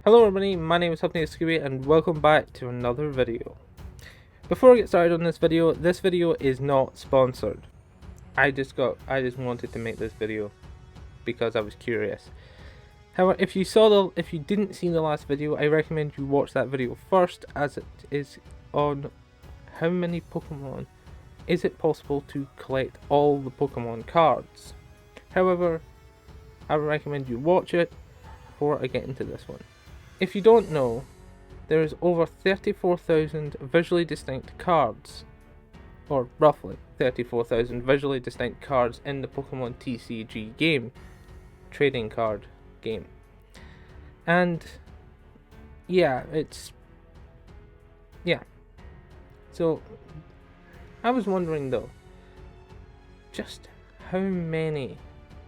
Hello everybody, my name is Scooby and welcome back to another video. Before I get started on this video is not sponsored. I just wanted to make this video because I was curious. However, if you didn't see the last video, I recommend you watch that video first, as it is on how many Pokemon is it possible to collect all the Pokemon cards. However, I would recommend you watch it before I get into this one. If you don't know, there is over 34,000 visually distinct cards, or roughly 34,000 visually distinct cards in the Pokemon TCG game, trading card game. And yeah, so I was wondering though, just how many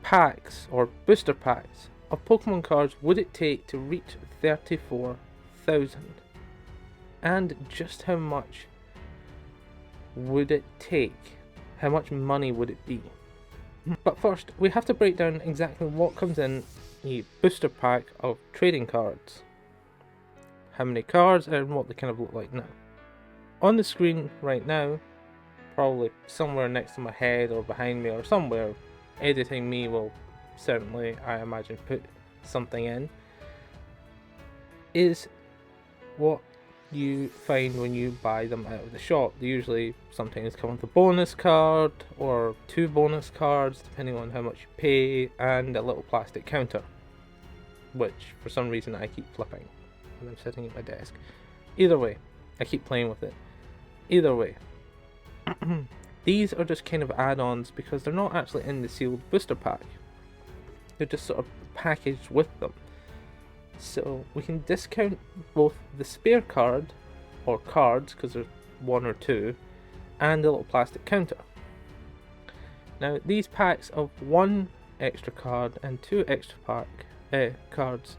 packs or booster packs of Pokemon cards would it take to reach 34,000? And just how much would it take? How much money would it be? But first, we have to break down exactly what comes in a booster pack of trading cards. How many cards and what they kind of look like now. On the screen right now, probably somewhere next to my head or behind me or somewhere, editing me will certainly, I imagine, put something in, is what you find when you buy them out of the shop. They usually sometimes come with a bonus card or 2 bonus cards depending on how much you pay, and a little plastic counter, which for some reason I keep flipping when I'm sitting at my desk. Either way, I keep playing with it. Either way, these are just kind of add-ons because they're not actually in the sealed booster pack. They're just sort of packaged with them. So we can discount both the spare card, or cards, because there's 1 or 2, and the little plastic counter. Now these packs of 1 extra card and 2 extra cards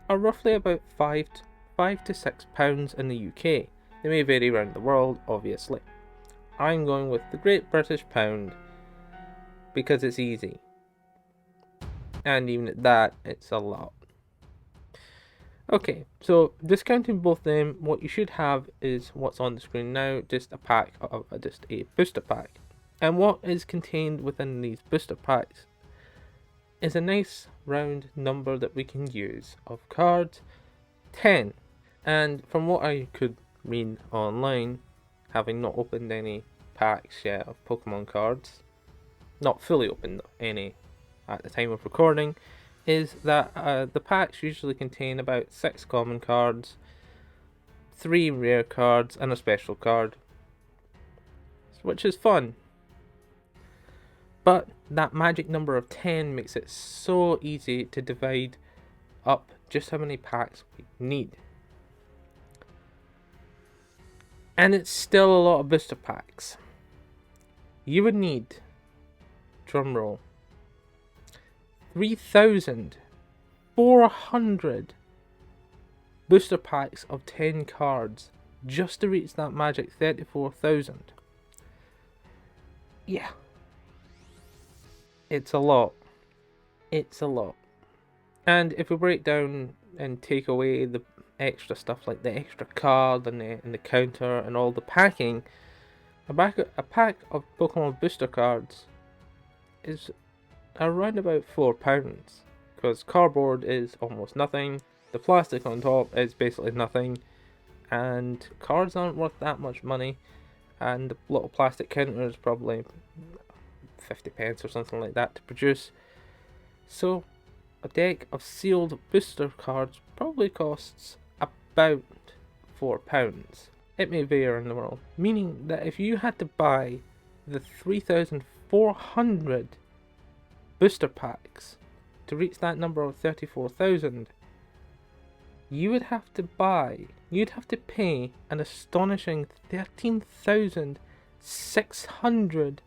are roughly about £5 to £6 in the UK. They may vary around the world, obviously. I'm going with the Great British Pound because it's easy. And even at that, it's a lot. Okay, so discounting both them, what you should have is what's on the screen now, just a pack of just a booster pack. And what is contained within these booster packs is a nice round number that we can use of cards, 10. And from what I could read online, having not opened any packs yet of Pokemon cards, not fully opened any at the time of recording, is that the packs usually contain about 6 common cards, 3 rare cards, and a special card, which is fun. But that magic number of 10 makes it so easy to divide up just how many packs we need. And it's still a lot of booster packs. You would need, drumroll, 3,400 booster packs of 10 cards just to reach that magic 34,000. Yeah. It's a lot. It's a lot. And if we break down and take away the extra stuff like the extra card and the counter and all the packing, a pack of Pokemon booster cards is around about £4, because cardboard is almost nothing, the plastic on top is basically nothing, and cards aren't worth that much money, and the little plastic counter is probably 50p or something like that to produce. So a deck of sealed booster cards probably costs about £4. It may vary around the world, meaning that if you had to buy the 3,400 booster packs to reach that number of 34,000, you'd have to pay an astonishing 13,600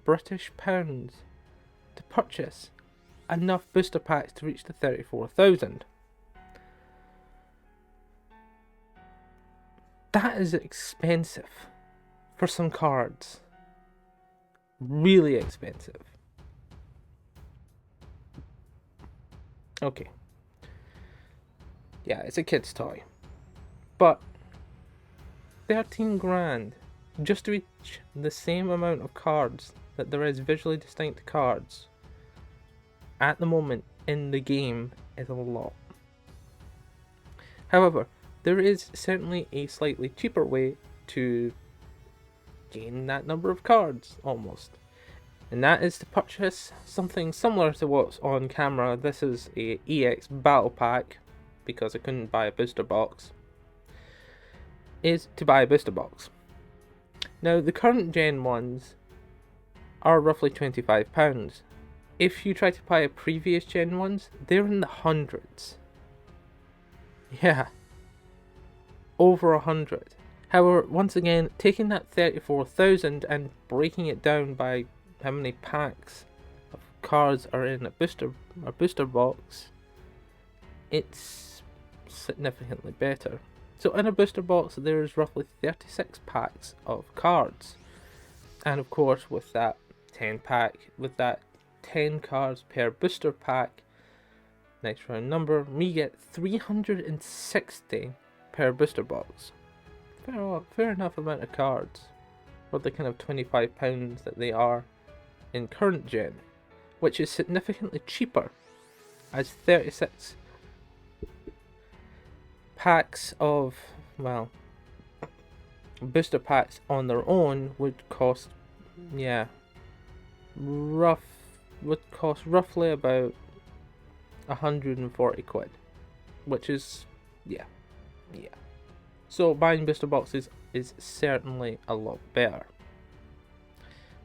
British pounds to purchase enough booster packs to reach the 34,000. That is expensive for some cards. Really expensive. Okay, Yeah, it's a kid's toy. But 13 grand just to reach the same amount of cards that there is visually distinct cards at the moment in the game is a lot. However, there is certainly a slightly cheaper way to gain that number of cards, almost. And that is to purchase something similar to what's on camera. This is a EX Battle Pack, because I couldn't buy a booster box, is to buy a booster box. Now, the current gen ones are roughly £25. If you try to buy a previous gen ones, they're in the hundreds. Yeah, over 100. However, once again, taking that 34,000 and breaking it down by how many packs of cards are in a booster box, it's significantly better. So in a booster box, there's roughly 36 packs of cards, and of course, with that 10 cards per booster pack, next round number, we get 360 per booster box. Fair enough amount of cards for the kind of £25 that they are in current gen, which is significantly cheaper, as 36 packs of, well, booster packs on their own would cost, roughly about 140 quid, which is, yeah. So buying booster boxes is certainly a lot better.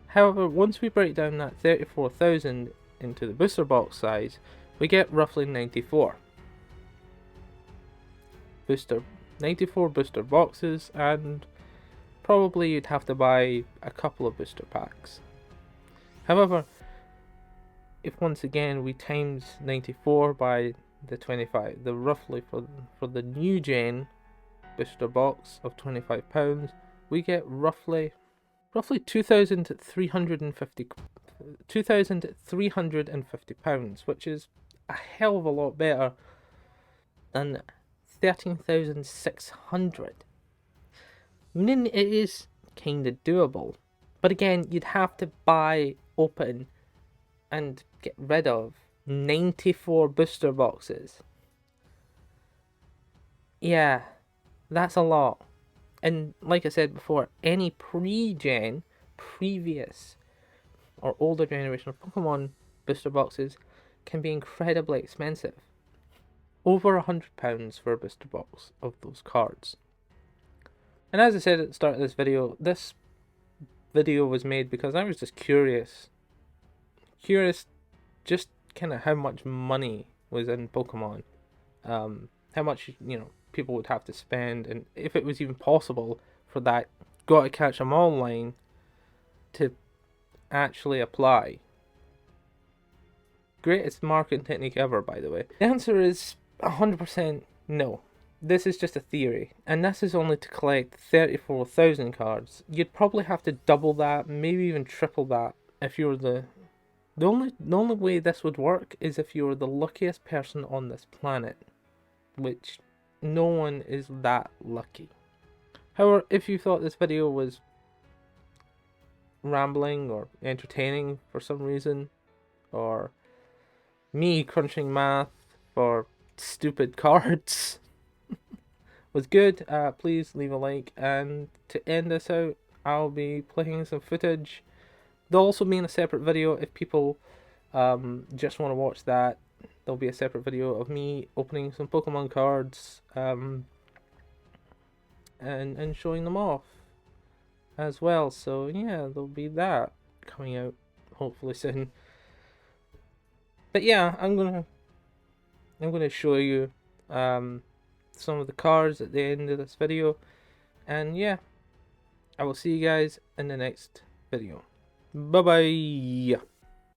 However, once we break down that 34,000 into the booster box size, we get roughly 94 booster boxes, and probably you'd have to buy a couple of booster packs. However, if once again we times 94 by the 25, the roughly for the new gen booster box of £25, we get roughly £2,350, which is a hell of a lot better than 13,600. Meaning it is kind of doable, but again, you'd have to buy, open, and get rid of 94 booster boxes. Yeah, that's a lot. And like I said before, any previous or older generation of Pokemon booster boxes can be incredibly expensive. Over £100 for a booster box of those cards. And as I said at the start of this video was made because I was just curious just kind of how much money was in Pokemon, how much people would have to spend, and if it was even possible for that gotta catch 'em all line to actually apply. Greatest marketing technique ever, by the way. The answer is 100% no. This is just a theory, and this is only to collect 34,000 cards. You'd probably have to double that, maybe even triple that, if you were the only way this would work is if you were the luckiest person on this planet, which no one is that lucky. However, if you thought this video was rambling or entertaining for some reason, or me crunching math for stupid cards was good, please leave a like. And to end this out, I'll be playing some footage. There'll also be in a separate video if people just want to watch that. There'll be a separate video of me opening some Pokemon cards and showing them off as well. So yeah, there'll be that coming out hopefully soon. But yeah, I'm gonna show you some of the cards at the end of this video, and yeah, I will see you guys in the next video. Bye bye.